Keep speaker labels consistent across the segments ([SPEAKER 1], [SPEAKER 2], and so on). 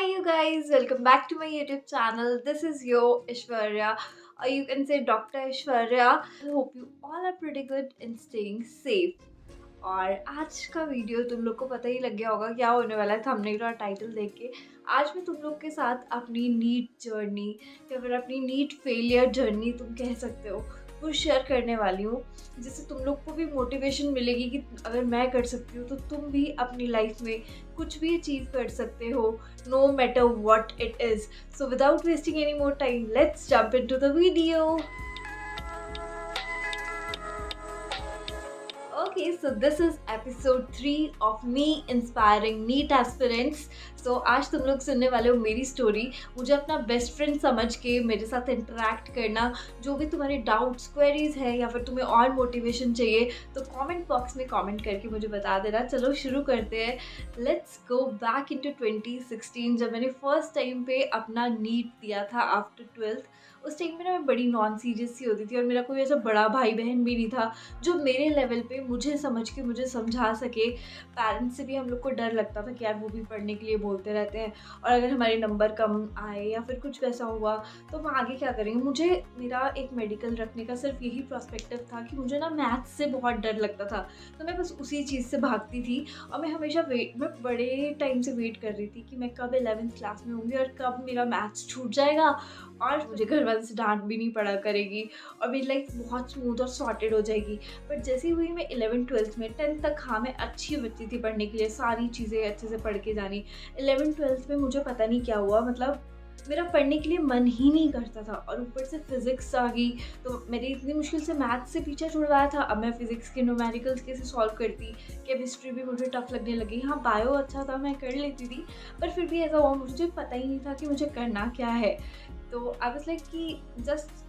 [SPEAKER 1] you guys, welcome back to my YouTube channel. This is your Ishwarya, or you can say Dr. Ishwarya. I hope you all are pretty good and staying safe. और आज का video तुम लोग को पता ही लग गया होगा क्या होने वाला है थंबनेल और टाइटल देख के। आज मैं तुम लोग के साथ अपनी नीट जर्नी या फिर अपनी नीट फेलियर जर्नी तुम कह सकते हो वो शेयर करने वाली हूँ, जिससे तुम लोग को भी मोटिवेशन मिलेगी कि अगर मैं कर सकती हूँ तो तुम भी अपनी लाइफ में कुछ भी अचीव कर सकते हो, no matter what it is. So without wasting any more time, let's jump into the video. Okay, so this is episode 3 of me inspiring NEET aspirants. So आज तुम लोग सुनने वाले हो मेरी स्टोरी। मुझे अपना बेस्ट फ्रेंड समझ के मेरे साथ इंटरेक्ट करना, जो भी तुम्हारे डाउट्स क्वेरीज है या फिर तुम्हें और मोटिवेशन चाहिए तो कमेंट बॉक्स में कमेंट करके मुझे बता देना। चलो शुरू करते हैं। लेट्स गो बैक इनटू 2016, जब मैंने फर्स्ट टाइम पे अपना नीट दिया था आफ्टर 12th। उस टाइम में ना मैं बड़ी नॉन सीरियस सी होती थी और मेरा कोई ऐसा बड़ा भाई बहन भी नहीं था जो मेरे लेवल पे मुझे समझ के मुझे समझा सके। पेरेंट्स से भी हम लोग को डर लगता था कि यार वो भी पढ़ने के लिए बोलते रहते हैं, और अगर हमारे नंबर कम आए या फिर कुछ वैसा हुआ तो हम आगे क्या करेंगे। मुझे मेरा एक मेडिकल रखने का सिर्फ यही प्रोस्पेक्टिव था कि मुझे ना मैथ्स से बहुत डर लगता था, तो मैं बस उसी चीज़ से भागती थी। और मैं हमेशा मैं बड़े टाइम से वेट कर रही थी कि मैं कब 11th क्लास में होंगी और कब मेरा मैथ्स छूट जाएगा और मुझे घर वाले से डांट भी नहीं पड़ा करेगी और मेरी लाइफ बहुत स्मूथ और सॉर्टेड हो जाएगी। बट जैसे ही हुई मैं 11th-12th में, 10th तक हाँ मैं अच्छी बच्ची थी पढ़ने के लिए, सारी चीज़ें अच्छे से पढ़ के जानी। 11th-12th में मुझे पता नहीं क्या हुआ, मतलब मेरा पढ़ने के लिए मन ही नहीं करता था और ऊपर से फिज़िक्स आ गई तो मेरी इतनी मुश्किल से मैथ्स से पीछा छुड़वाया था। अब मैं फिज़िक्स के न्यूमेरिकल्स कैसे सॉल्व करती, केमिस्ट्री भी मुझे टफ लगने लगी। हाँ बायो अच्छा था, मैं कर लेती थी, पर फिर भी ऐसा हुआ मुझे पता ही नहीं था कि मुझे करना क्या है। तो आई वाज लाइक कि just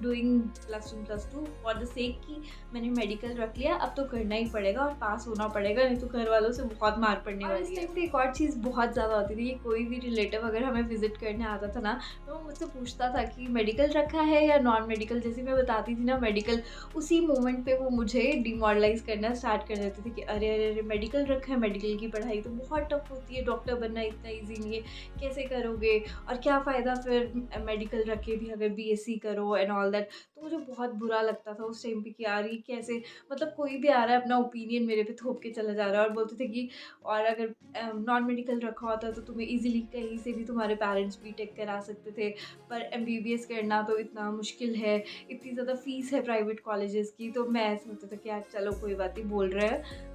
[SPEAKER 1] doing +1 +2 for the sake कि मैंने मेडिकल रख लिया, अब तो करना ही पड़ेगा और पास होना पड़ेगा, नहीं तो घर वालों से बहुत मार पड़ने वाली है। इस टाइम पे एक और चीज़ बहुत ज़्यादा होती थी कि कोई भी रिलेटिव अगर हमें विजिट करने आता था ना तो वो मुझसे पूछता था कि मेडिकल रखा है या नॉन मेडिकल। जैसे मैं बताती थी ना मेडिकल, उसी मोमेंट पे वो मुझे डिमोरलाइज करना स्टार्ट कर देते थे कि अरे अरे अरे मेडिकल रखा है, मेडिकल की पढ़ाई तो बहुत टफ होती है, डॉक्टर बनना इतना ईजी नहीं है, कैसे करोगे और क्या फ़ायदा फिर मेडिकल रख के भी अगर BSc करो एंड ऑल दैट। तो मुझे बहुत बुरा लगता था उस टाइम पे कि यार ये कैसे, मतलब कोई भी आ रहा है अपना ओपिनियन मेरे पे थोप के चला जा रहा है और बोलते थे कि और अगर नॉन मेडिकल रखा होता तो तुम्हें इजीली कहीं से भी तुम्हारे पेरेंट्स बीटेक करा सकते थे, पर MBBS करना तो इतना मुश्किल है, इतनी ज़्यादा फीस है प्राइवेट कॉलेजेस की। तो मैं ऐसा होता था कि यार चलो कोई बात नहीं, बोल रहे हैं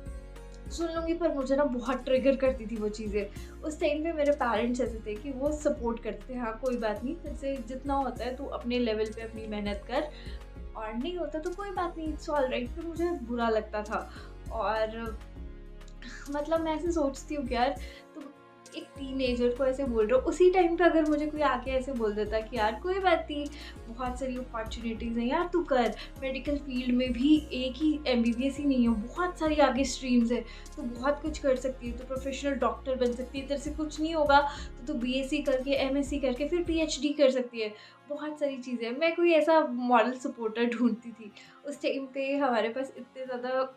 [SPEAKER 1] सुन लूँगी, पर मुझे ना बहुत ट्रिगर करती थी वो चीज़ें। उस टाइम पे मेरे पेरेंट्स ऐसे थे कि वो सपोर्ट करते थे, हाँ कोई बात नहीं, तेरे से जितना होता है तू अपने लेवल पे अपनी मेहनत कर और नहीं होता तो कोई बात नहीं, इट्स ऑल राइट। फिर मुझे बुरा लगता था और मतलब मैं ऐसे सोचती हूँ कि यार तुम एक टीनेजर को ऐसे बोल रहे हो। उसी टाइम पे अगर मुझे कोई आके ऐसे बोल देता कि यार कोई बात नहीं, बहुत सारी अपॉर्चुनिटीज़ हैं यार, तू कर, मेडिकल फील्ड में भी एक ही MBBS ही नहीं हो, बहुत सारी आगे स्ट्रीम्स है, तो बहुत कुछ कर सकती है, तो प्रोफेशनल डॉक्टर बन सकती है, तेरे से कुछ नहीं होगा तो तू BSc करके MSc करके फिर PhD कर सकती है, बहुत सारी चीज़ें। मैं कोई ऐसा मॉरल सपोर्टर ढूंढती थी। उस टाइम पे हमारे पास इतने ज़्यादा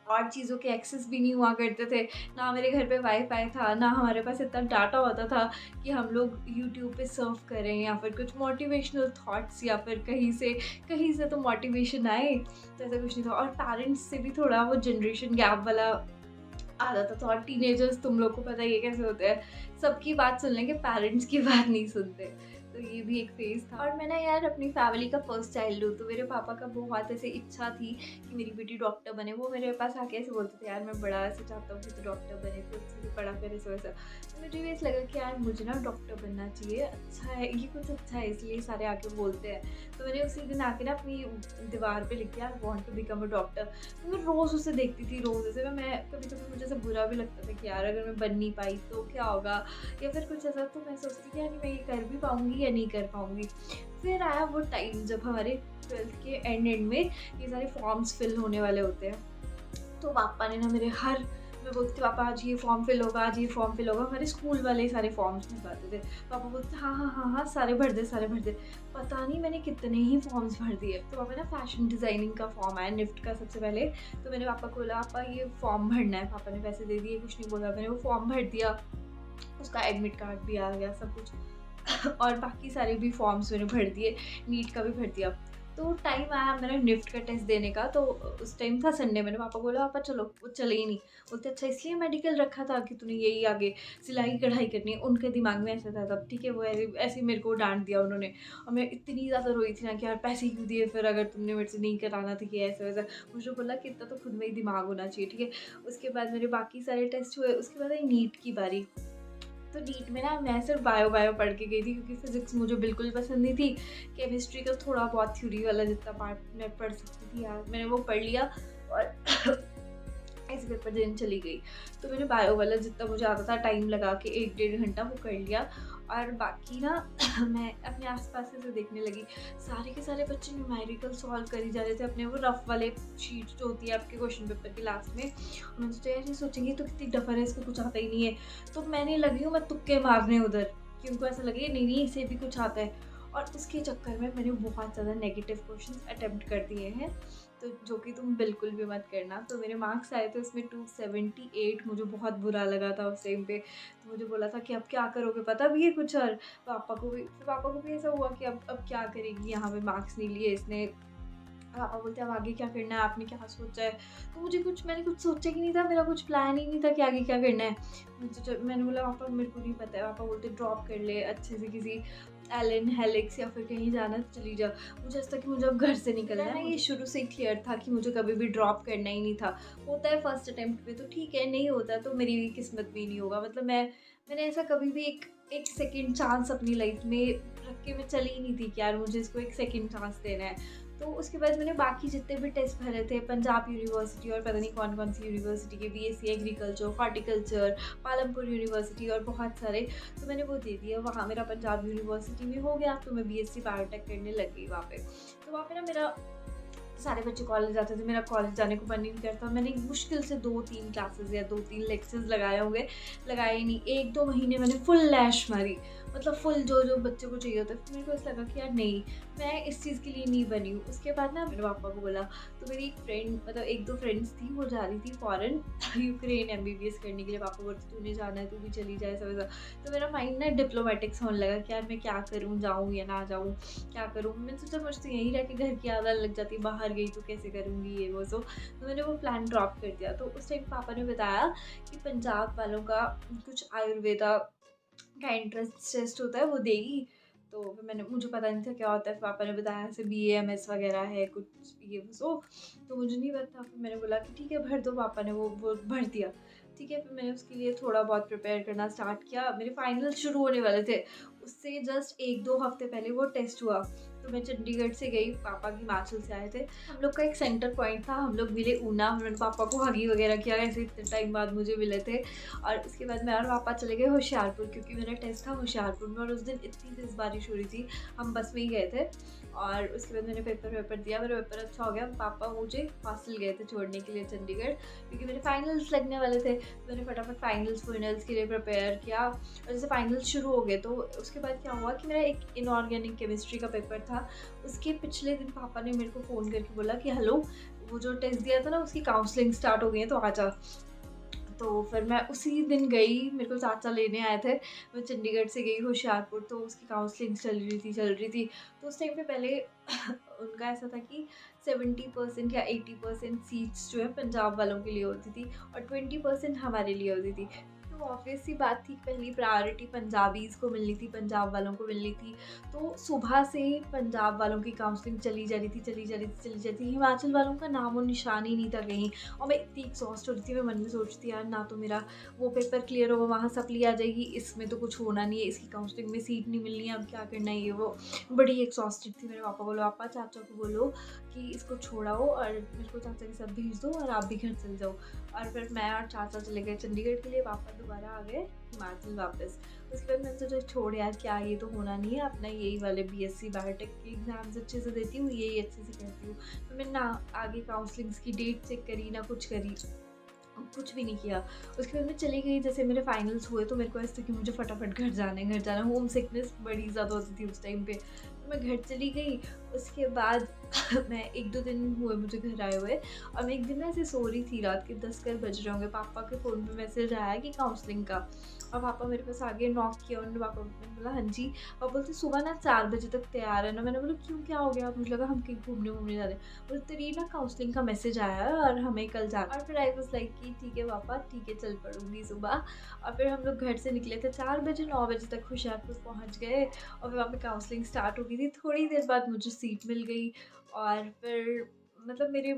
[SPEAKER 1] और चीज़ों के एक्सेस भी नहीं हुआ करते थे, ना मेरे घर पे वाईफाई था, ना हमारे पास इतना डाटा होता था कि हम लोग यूट्यूब पे सर्फ करें या फिर कुछ मोटिवेशनल थॉट्स या फिर कहीं से तो मोटिवेशन आए, तो ऐसा कुछ नहीं था। और पेरेंट्स से भी थोड़ा वो जनरेशन गैप वाला आ जाता था, और टीनेजर्स तुम लोग को पता ही है कैसे होते हैं, सबकी बात सुन लेंगे, पेरेंट्स की बात नहीं सुनते। तो ये भी एक फेज़ था। और मैं ना यार अपनी फैमिली का फर्स्ट चाइल्ड हूँ, तो मेरे पापा का बहुत ऐसे इच्छा थी कि मेरी बेटी डॉक्टर बने। वो मेरे पास आके ऐसे बोलते थे यार मैं बड़ा ऐसे चाहता हूँ कि तू डॉक्टर बने, तो अच्छे से पढ़ा कर ऐसा वैसा। तो मुझे भी ऐसा लगा कि यार मुझे ना डॉक्टर बनना चाहिए, अच्छा है ये, कुछ अच्छा है, इसलिए सारे आके बोलते हैं। तो मैंने उसी दिन आके ना अपनी दीवार पे लिख दिया I want to become a doctor. तो मैं रोज़ उसे देखती थी, रोज़ ऐसे मैं कभी कभी मुझे ऐसा बुरा भी लगता था कि यार अगर मैं बन नहीं पाई तो क्या होगा या फिर कुछ ऐसा। तो मैं सोचती थी यार मैं ये कर भी पाऊँगी या नहीं कर पाऊँगी। फिर आया वो टाइम जब हमारे 12th के एंड में ये सारे फॉर्म्स फिल होने वाले होते हैं, तो पापा ने ना मेरे हर, मैं बोलती थी पापा आज ये फॉर्म फिल होगा, आज ये फॉर्म फिल होगा, हमारे स्कूल वाले सारे फॉर्म्स भरवाते थे। पापा बोलते हाँ हाँ हाँ हाँ सारे भर दे सारे भर दे। पता नहीं मैंने कितने ही फॉर्म्स भर दिए। तो पापा ना फैशन डिज़ाइनिंग का फॉर्म आया निफ्ट का सबसे पहले, तो मैंने पापा को बोला पापा ये फॉर्म भरना है, पापा ने पैसे दे दिए, कुछ नहीं बोला, मैंने वो फॉर्म भर दिया। उसका एडमिट कार्ड भी आ गया, सब कुछ और बाकी सारे भी फॉर्म्स मैंने भर दिए, नीट का भी भर दिया। तो टाइम आया मेरा निफ्ट का टेस्ट देने का, तो उस टाइम था संडे, मैंने पापा को बोला पापा चलो, वो चले ही नहीं। बोलते अच्छा इसलिए मेडिकल रखा था कि तूने यही आगे सिलाई कढ़ाई करनी है, उनके दिमाग में ऐसा था तब, ठीक है। वो ऐसे ऐसे ही मेरे को डाँट दिया उन्होंने, और मैं इतनी ज़्यादा रोई थी ना कि यार पैसे क्यों दिए फिर अगर तुमने मेरे से नहीं कराना था, कि ऐसा-वैसा। मुझे बोला कि इतना तो खुद में ही दिमाग होना चाहिए, ठीक है। उसके बाद मेरे बाकी सारे टेस्ट हुए, उसके बाद आई नीट की बारी। तो नीट में ना मैं सिर्फ बायो पढ़ के गई थी, क्योंकि फिज़िक्स मुझे बिल्कुल पसंद नहीं थी। केमिस्ट्री का थोड़ा बहुत थ्योरी वाला जितना पार्ट मैं पढ़ सकती थी यार, मैंने वो पढ़ लिया और ऐसे पेपर देने चली गई। तो मैंने बायो वाला जितना मुझे आता था टाइम लगा के 1 डेढ़ घंटा वो कर लिया, और बाकी ना मैं अपने आस-पास से देखने लगी, सारे के सारे बच्चे न्यूमेरिकल सॉल्व करी जा रहे थे अपने वो रफ वाले शीट जो होती है आपके क्वेश्चन पेपर के लास्ट में। और मैंने सोचा यार ये सोचेंगे तो कितनी डफ़र है, इसको कुछ आता ही नहीं है। तो मैंने लगी हूँ मैं तुक्के मारने उधर, कि उनको ऐसा लगे नहीं इसे भी कुछ आता है। और उसके चक्कर में मैंने बहुत ज़्यादा नेगेटिव क्वेश्चंस अटेम्प्ट कर दिए हैं, तो जो कि तुम बिल्कुल भी मत करना। तो मेरे मार्क्स आए थे उसमें 278, मुझे बहुत बुरा लगा था उस टाइम पे। तो मुझे बोला था कि अब क्या करोगे, पता भी है कुछ? और पापा को भी ऐसा हुआ कि अब क्या करेगी, यहाँ पे मार्क्स नहीं लिए इसने। पापा बोलते हैं अब आगे क्या करना है, आपने क्या सोचा है? तो मैंने कुछ सोचा ही नहीं था, मेरा कुछ प्लान ही नहीं था कि आगे क्या करना है। मैंने बोला पापा मेरे को नहीं पता है। पापा बोलते ड्रॉप कर ले अच्छे से किसी एलन हेलिक्स या फिर कहीं जाना तो चली जा। मुझे ऐसा था कि मुझे अब घर से निकलना है। ये शुरू से ही क्लियर था कि मुझे कभी भी ड्रॉप करना ही नहीं था। होता है फर्स्ट अटेम्प्ट पे तो ठीक है, नहीं होता तो मेरी भी किस्मत में ही नहीं होगा। मतलब मैंने ऐसा कभी भी एक सेकंड चांस अपनी लाइफ में रख के मैं चली ही नहीं थी कि यार मुझे इसको एक सेकंड चांस देना है। तो उसके बाद मैंने बाकी जितने भी टेस्ट भरे थे, पंजाब यूनिवर्सिटी और पता नहीं कौन-कौन सी यूनिवर्सिटी के, BSc agriculture, horticulture, Palampur university और बहुत सारे, तो मैंने वो दे दिया। वहाँ मेरा पंजाब यूनिवर्सिटी में हो गया, तो मैं बीएससी बायोटेक करने लग गई वहाँ पे। तो वहाँ पे ना मेरा सारे बच्चे कॉलेज जाते थे, मेरा कॉलेज जाने को मन नहीं करता। मैंने मुश्किल से 2-3 क्लासेस या 2-3 लेक्चर्स लगाए होंगे, लगाए ही नहीं। 1-2 महीने मैंने फुल लैश मारी, मतलब फुल जो बच्चे को चाहिए होता है। फिर मेरे को ऐसा लगा कि यार नहीं, मैं इस चीज़ के लिए नहीं बनी हूँ। उसके बाद ना मेरे पापा को बोला, तो मेरी एक फ्रेंड, मतलब 1-2 फ्रेंड्स थी, वो जा रही थी फॉरेन यूक्रेन एमबीबीएस करने के लिए। पापा बोलते तूने जाना है, तू भी चली जा, ऐसा-वैसा। तो मेरा माइंड ना डिप्लोमेटिक्स होने लगा कि यार मैं क्या करूँ, जाऊँ या ना जाऊँ, क्या करूँ? मैंने सोचा मुझे तो यहीं रह के घर की आदत लग जाती, बाहर गई तो कैसे करूँगी ये वो सो। तो मैंने वो प्लान ड्रॉप कर दिया। तो उस टाइम पापा ने बताया कि पंजाब वालों का कुछ आयुर्वेदा का एंट्रेंस टेस्ट होता है, वो देगी। तो फिर मुझे पता नहीं था क्या होता है। फिर पापा ने बताया ऐसे बीएएमएस वगैरह है कुछ ये वो सो, तो मुझे नहीं पता। फिर मैंने बोला कि ठीक है भर दो। पापा ने वो भर दिया। ठीक है, फिर मैंने उसके लिए थोड़ा बहुत प्रिपेयर करना स्टार्ट किया। मेरे फाइनल शुरू होने वाले थे, उससे जस्ट 1-2 हफ्ते पहले वो टेस्ट हुआ। तो मैं चंडीगढ़ से गई, पापा हिमाचल से आए थे। हम लोग का एक सेंटर पॉइंट था, हम लोग मिले ऊना। मैंने पापा को हगी वगैरह किया, ऐसे इतने टाइम बाद मुझे मिले थे। और उसके बाद मैं और पापा चले गए होशियारपुर, क्योंकि मेरा टेस्ट था होशियारपुर में। और उस दिन इतनी तेज़ बारिश हो रही थी, हम बस में ही गए थे। और उसके बाद मैंने पेपर दिया, मेरा पेपर अच्छा हो गया। पापा मुझे हॉस्टल गए थे छोड़ने के लिए चंडीगढ़, क्योंकि मेरे फाइनल्स लगने वाले थे। मैंने फटाफट फाइनल्स के लिए प्रिपेयर किया। और जैसे फाइनल्स शुरू हो गए, तो उसके बाद क्या हुआ कि मेरा एक इनऑर्गेनिक केमिस्ट्री का पेपर था। उसके पिछले दिन पापा ने मेरे को फ़ोन करके बोला कि हेलो, वो जो टेस्ट दिया था ना उसकी काउंसलिंग स्टार्ट हो गई है, तो आ जा। तो फिर मैं उसी दिन गई, मेरे को चाचा लेने आए थे। मैं चंडीगढ़ से गई होशियारपुर, तो उसकी काउंसलिंग चल रही थी। तो उस टाइम पे पहले उनका ऐसा था कि 70% या 80% सीट्स जो है पंजाब वालों के लिए होती थी और 20% हमारे लिए होती थी। तो ऑब्वियस सी बात थी, पहली प्रायोरिटी पंजाबीज़ को मिलनी थी, पंजाब वालों को मिलनी थी। तो सुबह से पंजाब वालों की काउंसलिंग चली जा रही थी। हिमाचल वालों का नामो-निशान ही नहीं था कहीं। और मैं इतनी एग्ज़ॉस्ट हो रही थी, मैं मन में सोचती यार ना तो मेरा वो पेपर क्लियर होगा, वहाँ सप्ली आ जाएगी, इसमें तो कुछ होना नहीं है, इसकी काउंसलिंग में सीट नहीं मिलनी है, अब क्या करना है ये वो। बड़ी एग्ज़ॉस्टेड थी। मेरे पापा को बोलो, पापा चाचा को बोलो कि इसको छोड़ाओ और मेरे को चाचा के साथ भेज दो और आप भी घर चले जाओ। और फिर मैं और चाचा चले गए चंडीगढ़ के लिए, पापा दोबारा आ गए हिमाचल वापस। उसके बाद मैंने सोचा छोड़ यार, क्या ये तो होना नहीं है, अपना यही वाले बीएससी बायोटेक के एग्ज़ाम्स अच्छे से देती हूँ, यही अच्छे से करती हूँ। तो मैंने ना आगे काउंसलिंग्स की डेट चेक करी, ना कुछ करी, कुछ भी नहीं किया। उसके बाद मैं चली गई। जैसे मेरे फाइनल्स हुए तो मेरे को ऐसा था कि मुझे फटाफट घर जाना है। होम सिकनेस बड़ी ज़्यादा होती थी उस टाइम पे। मैं घर चली गई। उसके बाद मैं 1-2 दिन हुए मुझे घर आए हुए, और मैं एक दिन ना ऐसे सो रही थी, रात के 10 कर बज रहे होंगे, पापा के फ़ोन पे मैसेज आया कि काउंसलिंग का। और पापा मेरे पास आ गए, नॉक किया उन्होंने, पापा ने बोला हाँ जी। और बोलते सुबह ना 4 बजे तक तैयार है ना। मैंने बोला क्यों, क्या हो गया? मुझे लगा हम कहीं घूमने-वूमने जा रहे हैं। बोले तेरी ना काउंसलिंग का मैसेज आया है और हमें कल जाना है। और फिर आई वाज़ लाइक कि ठीक है पापा, ठीक है, चल पड़ूँगी सुबह। और फिर हम लोग घर से निकले थे 4 बजे, 9 बजे तक होशियारपुर पहुँच गए, और फिर वहाँ पे काउंसलिंग स्टार्ट हो गई थी। थोड़ी देर बाद मुझे सीट मिल गई, और फिर मतलब मेरे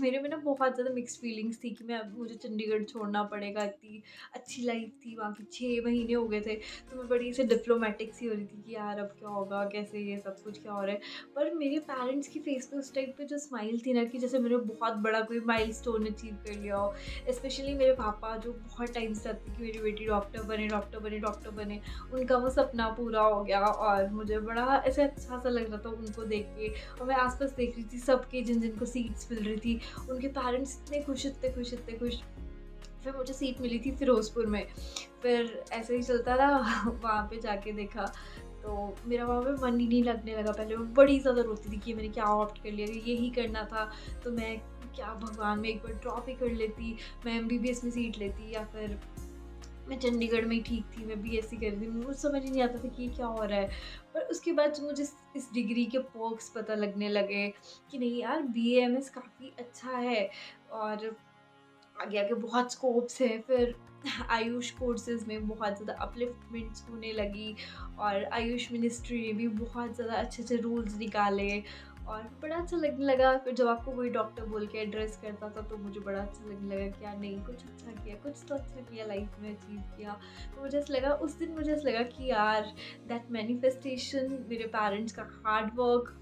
[SPEAKER 1] मेरे में ना बहुत ज़्यादा मिक्स्ड फीलिंग्स थी कि मैं अब मुझे चंडीगढ़ छोड़ना पड़ेगा। इतनी अच्छी लाइफ़ थी वहाँ की, 6 महीने हो गए थे, तो मैं बड़ी ऐसे डिप्लोमेटिक सी हो रही थी कि यार अब क्या होगा, कैसे ये सब कुछ क्या हो रहा है। पर मेरे पेरेंट्स की फेस पे उस टाइम पे जो स्माइल थी ना, कि जैसे मैंने बहुत बड़ा कोई माइलस्टोन अचीव कर लिया हो। स्पेशली मेरे पापा जो बहुत टाइम से चाहते थे कि मेरी बेटी डॉक्टर बने, डॉक्टर बने, डॉक्टर बने, उनका वो सपना पूरा हो गया, और मुझे बड़ा ऐसे अच्छा-सा लग रहा था उनको देख के। और मैं आस-पास देख रही थी सबके, जिन-जिनको सीट्स मिल रही थी, उनके पेरेंट्स इतने खुश, इतने खुश, इतने खुश। फिर मुझे सीट मिली थी फ़िरोज़पुर में। फिर ऐसे ही चलता रहा वहाँ पे जाके देखा, तो मेरा वहाँ पे मन ही नहीं लगने लगा। पहले मैं बड़ी ज़्यादा रोती थी कि मैंने क्या ऑप्ट कर लिया, यही करना था, तो मैं क्या भगवान, मैं एक बार ड्रॉप ही कर लेती, मैं एमबीबीएस में सीट लेती, या फिर मैं चंडीगढ़ में ही ठीक थी, मैं बीएससी कर रही थी। मुझे समझ ही नहीं आता था कि ये क्या हो रहा है। पर उसके बाद जो मुझे इस डिग्री के पर्क्स पता लगने लगे कि नहीं यार, बीएएमएस काफ़ी अच्छा है, और आगे आगे बहुत स्कोप्स हैं। फिर आयुष कोर्सेज़ में बहुत ज़्यादा अपलिफ्टमेंट्स होने लगी, और आयुष मिनिस्ट्री ने भी बहुत ज़्यादा अच्छे-अच्छे रूल्स निकाले, और बड़ा अच्छा लगने लगा। फिर जब आपको कोई डॉक्टर बोल के एड्रेस करता था, तो मुझे बड़ा अच्छा लगने लगा कि यार नहीं, कुछ अच्छा किया, कुछ तो अच्छा किया लाइफ में, अचीव किया। तो मुझे ऐसा लगा, उस दिन मुझे ऐसा लगा कि यार दैट मैनिफेस्टेशन, मेरे पेरेंट्स का हार्ड वर्क,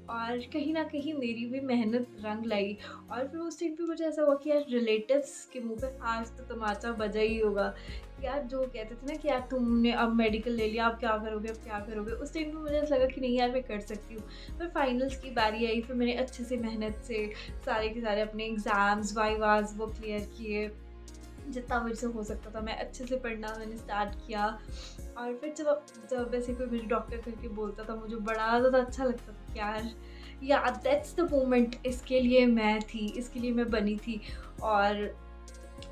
[SPEAKER 1] और कहीं न कहीं मेरी भी मेहनत रंग लाई। और फिर उस टाइम पे मुझे ऐसा हुआ कि यार रिलेटिव्स के मुँह पे आज तो तमाचा बजा ही होगा। कि यार जो कहते थे ना कि यार तुमने अब मेडिकल ले लिया, अब क्या करोगे, अब क्या करोगे? उस टाइम पे मुझे ऐसा लगा कि नहीं यार, मैं कर सकती हूँ। फिर फाइनल्स की बारी आई, फिर मैंने अच्छे से मेहनत से सारे के सारे अपने एग्ज़ाम्स, वाइवास वो क्लियर किए। जितना मुझसे हो सकता था मैं अच्छे से पढ़ना मैंने स्टार्ट किया। और फिर जब जब ऐसे कोई मुझे डॉक्टर करके बोलता था, मुझे बड़ा ज़्यादा अच्छा लगता था कि यार या दैट्स द मोमेंट, इसके लिए मैं थी, इसके लिए मैं बनी थी। और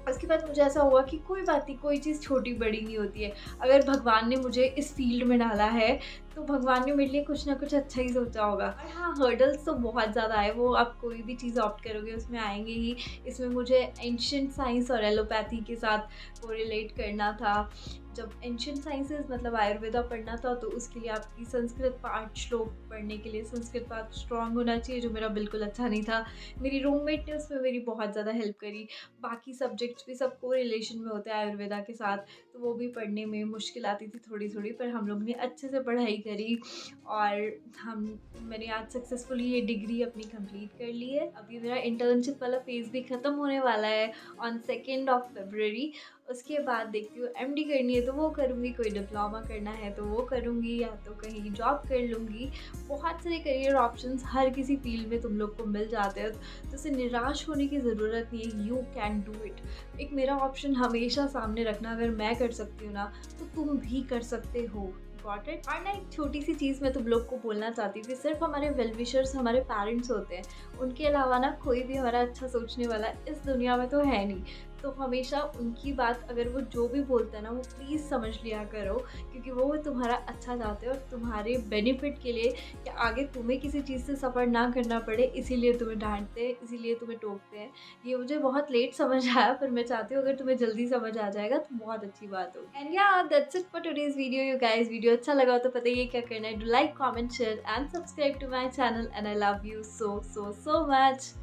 [SPEAKER 1] उसके बाद मुझे ऐसा हुआ कि कोई बात नहीं, कोई चीज़ छोटी-बड़ी नहीं होती है। अगर भगवान ने मुझे इस फ़ील्ड में डाला है, तो भगवान ने मेरे लिए कुछ ना कुछ अच्छा ही सोचा होगा। और हाँ, हर्डल्स तो बहुत ज़्यादा आए, वो आप कोई भी चीज़ ऑप्ट करोगे उसमें आएँगे ही। इसमें मुझे एंशिएंट साइंस और एलोपैथी के साथ कोरिलेट करना था। जब एंशिएंट साइंसेज़ मतलब आयुर्वेदा पढ़ना था, तो उसके लिए आपकी संस्कृत पाठ, श्लोक पढ़ने के लिए संस्कृत पाठ स्ट्रॉन्ग होना चाहिए, जो मेरा बिल्कुल अच्छा नहीं था। मेरी रूममेट ने उसमें मेरी बहुत ज़्यादा हेल्प करी। बाकी सब्जेक्ट्स भी सब कोरिलेशन में होते हैं आयुर्वेदा के साथ, तो वो भी पढ़ने में मुश्किल आती थी थोड़ी-थोड़ी, पर हम लोग ने अच्छे से पढ़ाई करी, और हम मैंने आज सक्सेसफुली ये डिग्री अपनी कंप्लीट कर ली है। अभी मेरा इंटर्नशिप वाला फ़ेज़ भी ख़त्म होने वाला है ऑन 2nd ऑफ फ़रवरी। उसके बाद देखती हूँ, एमडी करनी है तो वो करूँगी, कोई डिप्लोमा करना है तो वो करूँगी, या तो कहीं जॉब कर लूँगी। बहुत सारे करियर ऑप्शंस हर किसी फ़ील्ड में तुम लोग को मिल जाते हैं, तो इससे निराश होने की ज़रूरत नहीं है, यू कैन डू इट। एक मेरा ऑप्शन हमेशा सामने रखना, अगर मैं कर सकती हूँ ना, तो तुम भी कर सकते हो। Got it? और ना एक छोटी-सी चीज़ मैं तुम लोग को बोलना चाहती थी, सिर्फ़ हमारे वेल विशर्स हमारे पेरेंट्स होते हैं, उनके अलावा ना कोई भी हमारा अच्छा सोचने वाला इस दुनिया में तो है नहीं। तो हमेशा उनकी बात, अगर वो जो भी बोलते हैं ना, वो प्लीज़ समझ लिया करो, क्योंकि वो तुम्हारा अच्छा चाहते हैं, और तुम्हारे बेनिफिट के लिए, कि आगे तुम्हें किसी चीज़ से सफ़र ना करना पड़े, इसीलिए तुम्हें डाँटते हैं, इसीलिए तुम्हें टोकते हैं। ये मुझे बहुत लेट समझ आया, पर मैं चाहती हूँ अगर तुम्हें जल्दी समझ आ जाएगा तो बहुत अच्छी बात होगी। एंड या that's it for today's video you guys. Video अच्छा लगा हो तो पता ही है क्या करना है, do like, comment, share and subscribe to my channel, and I love you so much.